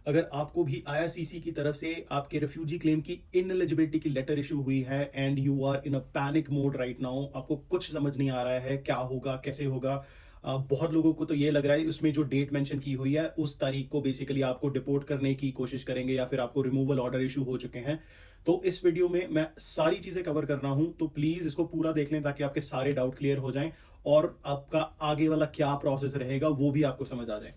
अगर आपको भी आईआरसीसी की तरफ से आपके रिफ्यूजी क्लेम की इनएलिजिबिलिटी की लेटर इशू हुई है and you are in a panic mode right now, आपको कुछ समझ नहीं आ रहा है क्या होगा कैसे होगा। बहुत लोगों को तो ये लग रहा है उसमें जो डेट मेंशन की हुई है उस तारीख को बेसिकली आपको डिपोर्ट करने की कोशिश करेंगे या फिर आपको रिमूवल ऑर्डर इशू हो चुके हैं। तो इस वीडियो में मैं सारी चीजें कवर कर रहा हूं, तो प्लीज इसको पूरा देख लें ताकि आपके सारे डाउट क्लियर हो जाएं और आपका आगे वाला क्या प्रोसेस रहेगा वो भी आपको समझ आ जाए।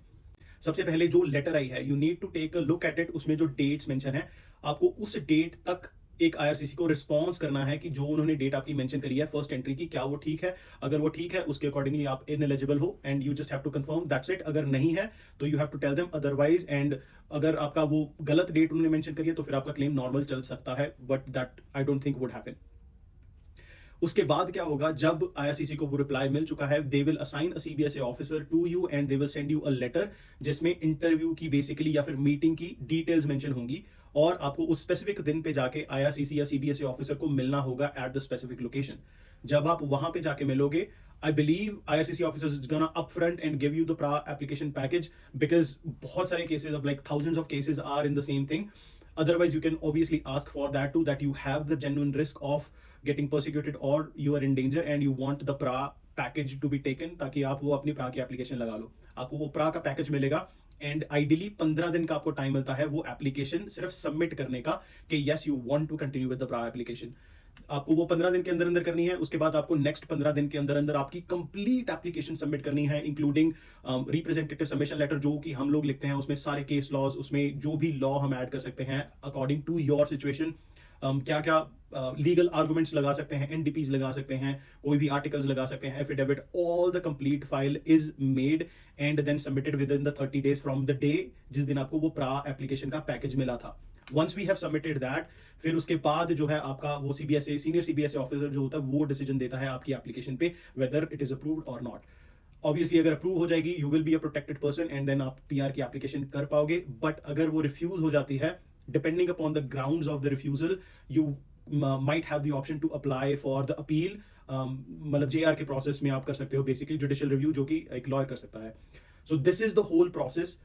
सबसे पहले जो लेटर आई है, you need to take a look at it. उसमें जो डेट्स मेंशन है, आपको उस डेट तक एक आईआरसीसी को रिस्पॉन्स करना है कि जो उन्होंने डेट आपकी मेंशन करी है फर्स्ट एंट्री की, क्या वो ठीक है। अगर वो ठीक है उसके अकॉर्डिंगली आप इनएलिजिबल हो and you just have to confirm, that's it. अगर नहीं है तो you have to tell them otherwise. And अगर आपका वो गलत डेट उन्होंने मेंशन करी है तो फिर आपका क्लेम नॉर्मल चल सकता है, but that I don't think would happen. उसके बाद क्या होगा, जब आईआरसीसी को वो रिप्लाई मिल चुका है, they will assign a CBSE officer to you and they will send you a letter जिसमें इंटरव्यू की बेसिकली या फिर मीटिंग की डिटेल्स मेंशन होंगी और आपको उस स्पेसिफिक दिन पे जाके आईआरसीसी या सीबीएसई ऑफिसर को मिलना होगा एट द स्पेसिफिक लोकेशन। जब आप वहां पे जाके मिलोगे, I believe IRCC officers is gonna up front and give you the pra application package, because बहुत सारे cases of like thousands of cases are in the same thing. Otherwise, you can obviously ask for that too, that you have the genuine risk of getting persecuted or you are in danger and you want the PRA package to be taken, ताकि आप वो अपनी PRA की application लगा लो। आपको वो PRA का package मिलेगा एंड आइडियली 15 दिन का आपको टाइम मिलता है वो एप्लीकेशन सिर्फ सबमिट करने का कि yes you want to continue with the PRA application. आपको वो 15 दिन के अंदर अंदर करनी है। उसके बाद आपको नेक्स्ट 15 दिन के अंदर अंदर आपकी कंप्लीट एप्लीकेशन सबमिट करनी है, इंक्लूडिंग रिप्रेजेंटेटिव सबमिशन लेटर जो कि हम लोग लिखते हैं, उसमें सारे केस लॉज, उसमें जो भी लॉ हम ऐड कर सकते हैं अकॉर्डिंग टू योर सिचुएशन। क्या क्या लीगल आर्गुमेंट्स लगा सकते हैं, एनडीपीज लगा सकते हैं, कोई भी आर्टिकल्स लगा सकते हैं, affidavit, all the complete file is made and then submitted within the 30 days from the day जिस दिन आपको वो प्रा एप्लीकेशन का पैकेज मिला था। Once we have submitted that, फिर उसके बाद जो है आपका वो सीबीएसई सीनियर सीबीएसई ऑफिसर जो होता है वो डिसीजन देता है आपकी एप्लीकेशन पे वेदर इट इज अप्रूव्ड और नॉट। ऑब्वियसली अगर अप्रूव हो जाएगी you will be a protected person and then आप पीआर की एप्लीकेशन कर पाओगे। बट अगर वो रिफ्यूज हो जाती है, depending upon the grounds of the refusal, you might have the option to apply for the appeal. मतलब जेआर के प्रोसेस में आप कर सकते हो बेसिकली जुडिशियल रिव्यू, जो कि एक लॉयर कर सकता है। So this is the whole process.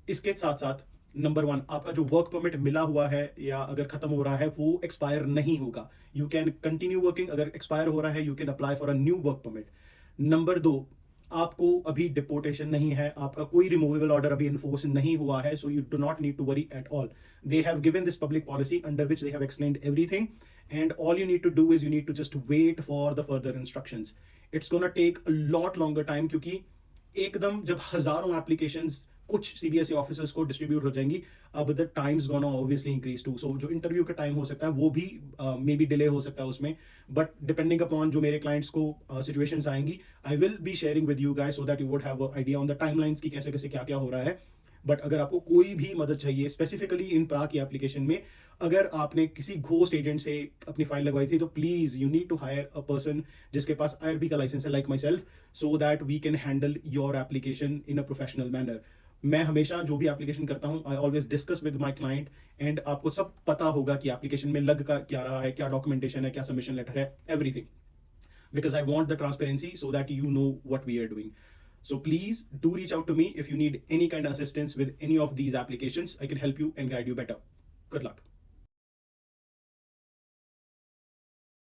इसके साथ साथ नंबर 1, आपका जो वर्क परमिट मिला हुआ है या अगर खत्म हो रहा है वो एक्सपायर नहीं होगा। You can continue working. अगर एक्सपायर हो रहा है you can apply for a new work permit. Number 2, आपको अभी डिपोर्टेशन नहीं है, आपका कोई रिमूवेबल ऑर्डर अभी इन्फोर्स नहीं हुआ है, so you do not need to worry at all. They have given this public policy under which they have explained everything and all you need to do is you need to just wait for the further instructions. It's gonna take a lot longer time, क्योंकि एकदम जब हजारों applications कुछ CBSE officers को distribute हो जाएंगी, अब the times gonna obviously increase too. So जो इंटरव्यू का टाइम हो सकता है वो भी मे बी डिले हो सकता है उसमें, बट डिपेंडिंग अपॉन जो मेरे क्लाइंट्स को सिचुएशंस आएंगी, I will be sharing with you guys so that you would have a idea on the timelines की कैसे कैसे क्या क्या हो रहा है। बट अगर आपको कोई भी मदद चाहिए स्पेसिफिकली इन प्रा की एप्लीकेशन में, अगर आपने किसी घोस्ट एजेंट से अपनी फाइल लगवाई थी, तो please you need to hire a person जिसके पास आईआरबी का लाइसेंस है, like myself, so that we can handle your application in a professional manner. मैं हमेशा जो भी एप्लीकेशन करता हूं, I always discuss with my client and आपको सब पता होगा कि एप्लीकेशन में लग का क्या रहा है, क्या डॉक्यूमेंटेशन है, क्या सबमिशन लेटर है, everything, because I want the transparency so that you know what we are doing. So please do reach out to me if you need any kind of assistance with any of these applications. I can help you and guide you better. Good luck.